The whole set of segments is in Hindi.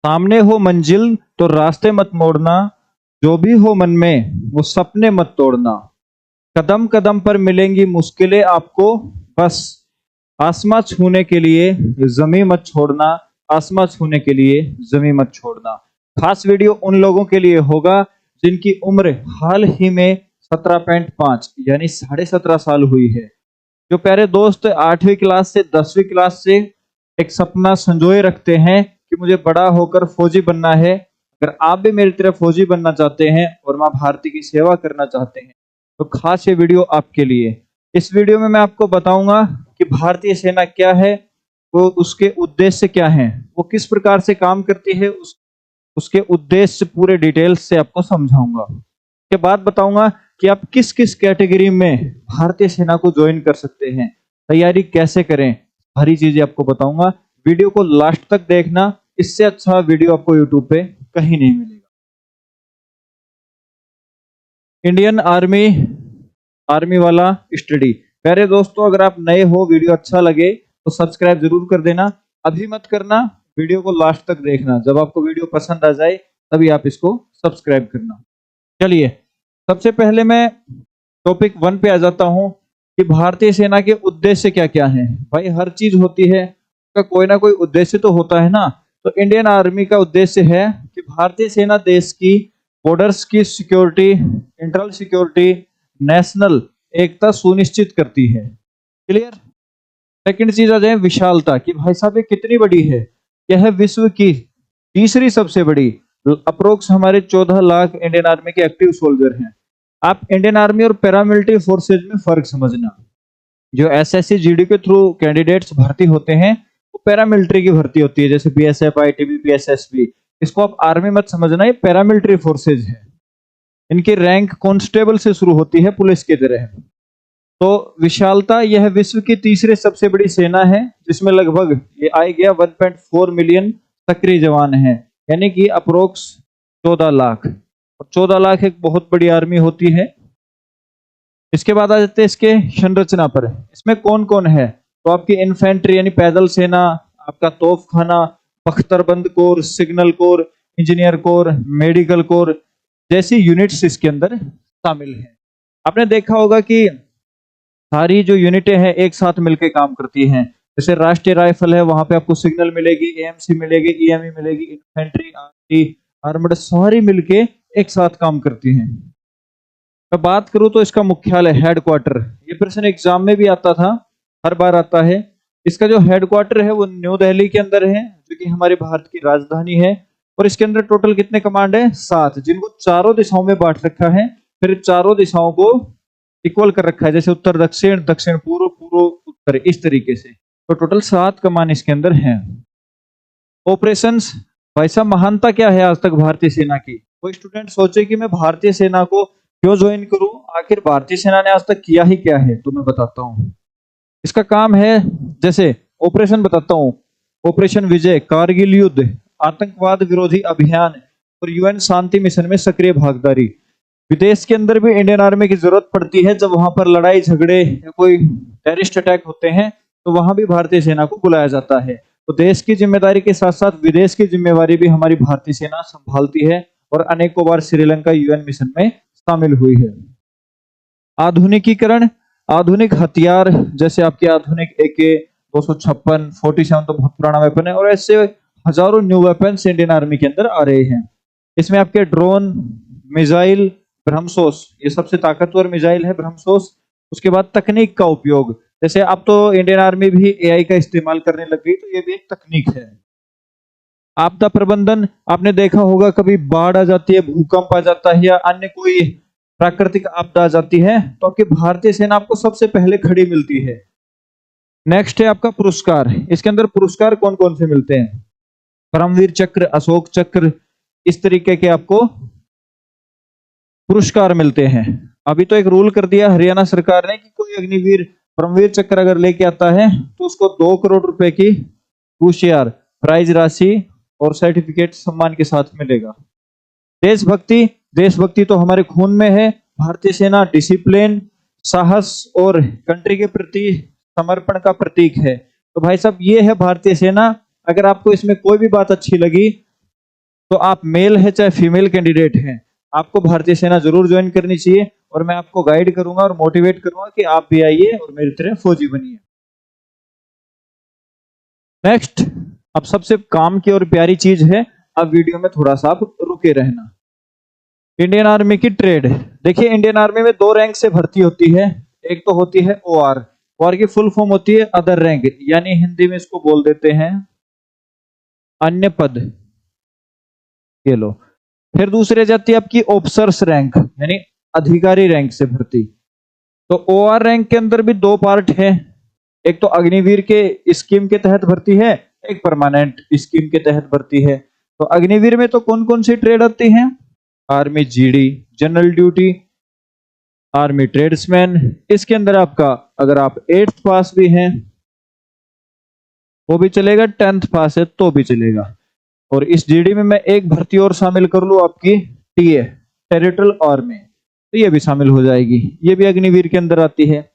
सामने हो मंजिल तो रास्ते मत मोड़ना, जो भी हो मन में वो सपने मत तोड़ना। कदम कदम पर मिलेंगी मुश्किलें आपको, बस आसमां छूने के लिए जमी मत छोड़ना, आसमां छूने के लिए जमी मत छोड़ना। खास वीडियो उन लोगों के लिए होगा जिनकी उम्र हाल ही में 17.5 यानी 17.5 साल हुई है। जो प्यारे दोस्त 8वीं क्लास से 10वीं क्लास से एक सपना संजोए रखते हैं कि मुझे बड़ा होकर फौजी बनना है, अगर आप भी मेरी तरह फौजी बनना चाहते हैं और मां भारती की सेवा करना चाहते हैं तो खास ये वीडियो आपके लिए। इस वीडियो में मैं आपको बताऊंगा कि भारतीय सेना क्या है, वो उसके उद्देश्य क्या हैं, वो किस प्रकार से काम करती है, उसके उद्देश्य पूरे डिटेल्स से आपको समझाऊंगा। के बाद बताऊंगा कि आप किस किस कैटेगरी में भारतीय सेना को ज्वाइन कर सकते हैं, तैयारी कैसे करें, सारी चीजें आपको बताऊंगा। वीडियो को लास्ट तक देखना, इससे अच्छा वीडियो आपको यूट्यूब पे कहीं नहीं मिलेगा। इंडियन आर्मी वाला स्टडी। प्यारे दोस्तों, अगर आप नए हो, वीडियो अच्छा लगे तो सब्सक्राइब जरूर कर देना। अभी मत करना, वीडियो को लास्ट तक देखना, जब आपको वीडियो पसंद आ जाए तभी आप इसको सब्सक्राइब करना। चलिए, सबसे पहले मैं टॉपिक 1 पे आ जाता हूं कि भारतीय सेना के उद्देश्य क्या क्या हैं। भाई, हर चीज होती है, उसका कोई ना कोई उद्देश्य तो होता है ना। तो इंडियन आर्मी का उद्देश्य है कि भारतीय सेना देश की बॉर्डर्स की सिक्योरिटी, इंटरनल सिक्योरिटी, नेशनल एकता सुनिश्चित करती है। क्लियर। सेकंड चीज आ जाए विशालता, कि भाई साहब ये कितनी बड़ी है। यह है विश्व की तीसरी सबसे बड़ी, अप्रोक्स हमारे 14 लाख इंडियन आर्मी के एक्टिव सोल्जर हैं। आप इंडियन आर्मी और पैरामिलिट्री फोर्सेज में फर्क समझना। जो एसएससी जीडी के थ्रू कैंडिडेट्स भर्ती होते हैं वो पैरामिलिट्री की भर्ती होती है, जैसे बीएसएफ, आईटीबीपी, एसएसबी। इसको आप आर्मी मत समझना, ये पैरामिलिट्री फोर्सेज है। इनकी रैंक कांस्टेबल से शुरू होती है, पुलिस की तरह। तो विशालता, यह विश्व की तीसरी सबसे बड़ी सेना है, जिसमें लगभग ये आ गया 1.4 मिलियन सक्रिय जवान हैं, यानी कि अप्रोक्स 14 लाख। और 14 लाख एक बहुत बड़ी आर्मी होती है। इसके बाद आ जाते हैं इसके संरचना पर। इसमें कौन कौन है, तो आपकी इन्फेंट्री यानी पैदल सेना, आपका तोपखाना, बख्तरबंद corps, signal corps, engineer corps, medical corps जैसी यूनिट्स इसके अंदर शामिल हैं। आपने देखा होगा कि सारी जो यूनिटें हैं एक साथ मिलकर काम करती हैं। जैसे राष्ट्रीय राइफल है, वहां पे आपको सिग्नल मिलेगी, एएमसी मिलेगी, ईएमई मिलेगी, इन्फेंट्री, आर्मी, आर्मड सारी मिलके एक साथ काम करती हैं। मैं बात करूं तो इसका मुख्यालय, हेडक्वार्टर, ये प्रश्न एग्जाम में भी आता था, हर बार आता है। इसका जो हेडक्वार्टर है वो न्यू दिल्ली के अंदर है, जो कि हमारे भारत की राजधानी है। और इसके अंदर टोटल कितने कमांड है, 7, जिनको चारों दिशाओं में बांट रखा है। फिर चारों दिशाओं को इक्वल कर रखा है, जैसे उत्तर दक्षिण, दक्षिण पूर्व, पूर्व उत्तर, इस तरीके से। तो टोटल 7 कमान इसके अंदर हैं। ऑपरेशंस, भाई साहब महानता क्या है आज तक भारतीय सेना की। कोई स्टूडेंट सोचे कि मैं भारतीय सेना को क्यों ज्वाइन करूं, आखिर भारतीय सेना ने आज तक किया ही क्या है, तो मैं बताता हूं। इसका काम है, जैसे ऑपरेशन बताता हूं, ऑपरेशन विजय, कारगिल युद्ध, आतंकवाद विरोधी अभियान और यूएन शांति मिशन में सक्रिय भागीदारी। विदेश के अंदर भी इंडियन आर्मी की जरूरत पड़ती है, जब वहां पर लड़ाई झगड़े या कोई टेररिस्ट अटैक होते हैं तो वहां भी भारतीय सेना को बुलाया जाता है। तो देश की जिम्मेदारी के साथ साथ विदेश की जिम्मेवारी भी हमारी भारतीय सेना संभालती है और अनेकों बार श्रीलंका यूएन मिशन में शामिल हुई है। आधुनिकीकरण, आधुनिक हथियार, जैसे आपके आधुनिक AK 256, 47 तो बहुत पुराना वेपन है, और ऐसे हजारों न्यू वेपन्स इंडियन आर्मी के अंदर आ रहे हैं। इसमें आपके ड्रोन, मिसाइल, ब्रह्मोस, ये सबसे ताकतवर मिसाइल है ब्रह्मोस। उसके बाद तकनीक का उपयोग, जैसे अब तो इंडियन आर्मी भी AI का इस्तेमाल करने लग गई, तो ये भी एक तकनीक है। आपदा प्रबंधन, आपने देखा होगा कभी बाढ़ आ जाती है, भूकंप आ जाता है, या अन्य कोई प्राकृतिक आपदा आ जाती है, तो आपकी भारतीय सेना आपको सबसे पहले खड़ी मिलती है। नेक्स्ट है आपका पुरस्कार। इसके अंदर पुरस्कार कौन कौन से मिलते हैं, परमवीर चक्र, अशोक चक्र, इस तरीके के आपको पुरस्कार मिलते हैं। अभी तो एक रूल कर दिया हरियाणा सरकार ने कि कोई अग्निवीर परमवीर चक्र अगर लेके आता है तो उसको 2 करोड़ रुपए की पुरस्कार, प्राइज राशि और सर्टिफिकेट सम्मान के साथ मिलेगा। देशभक्ति, देशभक्ति तो हमारे खून में है। भारतीय सेना डिसिप्लिन, साहस और कंट्री के प्रति समर्पण का प्रतीक है। तो भाई साहब ये है भारतीय सेना। अगर आपको इसमें कोई भी बात अच्छी लगी तो आप मेल है चाहे फीमेल कैंडिडेट हैं, आपको भारतीय सेना जरूर ज्वाइन करनी चाहिए और मैं आपको गाइड करूंगा और मोटिवेट करूंगा कि आप भी आइए और मेरी तरह फौजी बनिए। नेक्स्ट, अब सबसे काम की और प्यारी चीज है, अब वीडियो में थोड़ा सा आप रुके रहना। इंडियन आर्मी की ट्रेड। देखिए, इंडियन आर्मी में 2 रैंक से भर्ती होती है। एक तो होती है ओआर। ओआर की फुल फॉर्म होती है अदर रैंक, यानी हिंदी में इसको बोल देते हैं अन्य पद। ये लो। फिर दूसरी जाती है आपकी ऑफिसर्स रैंक, यानी अधिकारी रैंक से भर्ती। तो ओआर रैंक के अंदर भी 2 पार्ट है। एक तो अग्निवीर के स्कीम के तहत भर्ती है, एक परमानेंट स्कीम के तहत भर्ती है। तो अग्निवीर में तो कौन कौन सी ट्रेड आती है? Army GD, general duty, army tradesman. इसके अंदर आपका अगर आप 8th पास भी हैं वो भी चलेगा, 10th पास है तो भी चलेगा। और इस जीडी में मैं एक भर्ती और शामिल कर लूं आपकी टीए, टेरिटोरियल आर्मी, तो ये भी शामिल हो जाएगी, ये भी अग्निवीर के अंदर आती है।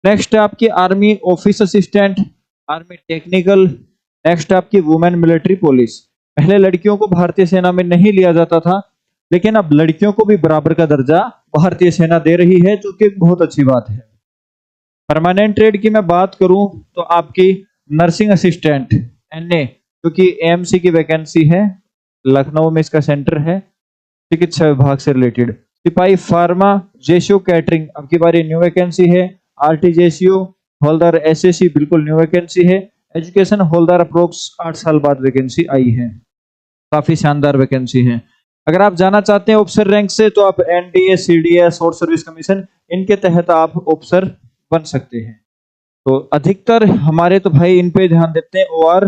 नेक्स्ट है आपकी army office assistant, army technical. Next आपकी वुमेन मिलिट्री पुलिस। पहले लड़कियों को भारतीय सेना में नहीं लिया जाता था, लेकिन अब लड़कियों को भी बराबर का दर्जा भारतीय सेना दे रही है, जो कि बहुत अच्छी बात है। परमानेंट ट्रेड की मैं बात करूं तो आपकी नर्सिंग असिस्टेंट एनए, क्योंकि एएमसी की वैकेंसी है, लखनऊ में इसका सेंटर है, चिकित्सा विभाग से रिलेटेड। सिपाही फार्मा, जेसीओ कैटरिंग, अब की बारी न्यू वैकेंसी है। आरटी जेसीओ, हवलदार एसएससी, बिल्कुल न्यू वैकेंसी है। एजुकेशन हवलदार अप्रोक्स 8 साल बाद वैकेंसी आई है, काफी शानदार वैकेंसी है। अगर आप जाना चाहते हैं ऑफिसर रैंक से तो आप NDA, CDS, short service commission, इनके तहत आप ऑफिसर बन सकते हैं। तो अधिकतर हमारे तो भाई इन पे ध्यान देते हैं, ओआर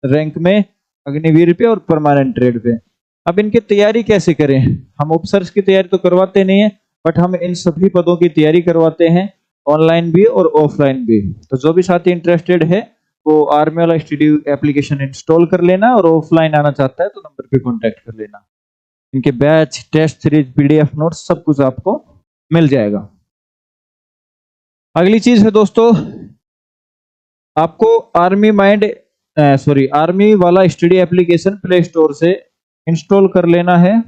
रैंक में, अग्निवीर पे और परमानेंट ट्रेड पे। अब इनकी तैयारी कैसे करें? हम ऑफिसर्स की तैयारी तो करवाते नहीं है, बट हम इन सभी पदों की तैयारी करवाते हैं, ऑनलाइन भी और ऑफलाइन भी। तो जो भी साथी इंटरेस्टेड है वो आर्मी वाला स्टडी एप्लीकेशन इंस्टॉल कर लेना, और ऑफलाइन आना चाहता है तो नंबर पे कांटेक्ट कर लेना। इनके batch, test series, PDF notes सब कुछ आपको मिल जाएगा। अगली चीज है दोस्तों, आपको आर्मी वाला स्टडी एप्लीकेशन प्ले स्टोर से इंस्टॉल कर लेना है।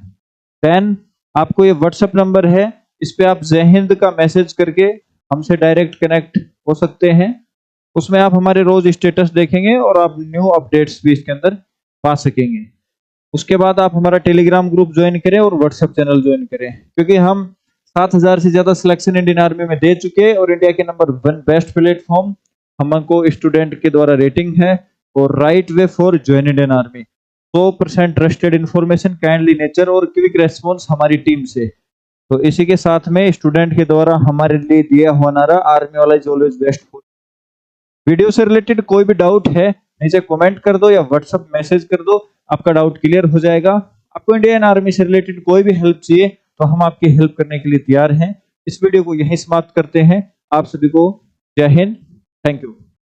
देन आपको ये व्हाट्सएप नंबर है, इस पे आप जय हिंद का मैसेज करके हमसे डायरेक्ट कनेक्ट हो सकते हैं। उसमें आप हमारे रोज स्टेटस देखेंगे और आप न्यू अपडेट्स भी इसके अंदर पा सकेंगे। उसके बाद आप हमारा टेलीग्राम ग्रुप ज्वाइन करें और व्हाट्सएप चैनल ज्वाइन करें, क्योंकि हम 7000 से ज्यादा सिलेक्शन इंडियन आर्मी में दे चुके हैं और इंडिया के नंबर 1 बेस्ट प्लेटफॉर्म हमको स्टूडेंट के द्वारा रेटिंग है, और right way for join Indian army. 100% trusted information, kindly nature और क्विक रेस्पॉन्स हमारी टीम से। तो इसी के साथ में स्टूडेंट के द्वारा हमारे लिए दिया होना आर्मी वाला इज ऑलवेज बेस्ट। वीडियो से रिलेटेड कोई भी डाउट है नीचे कमेंट कर दो या व्हाट्सएप मैसेज कर दो, आपका डाउट क्लियर हो जाएगा। आपको इंडियन आर्मी से रिलेटेड कोई भी हेल्प चाहिए तो हम आपकी हेल्प करने के लिए तैयार हैं। इस वीडियो को यहीं समाप्त करते हैं। आप सभी को जय हिंद, थैंक यू।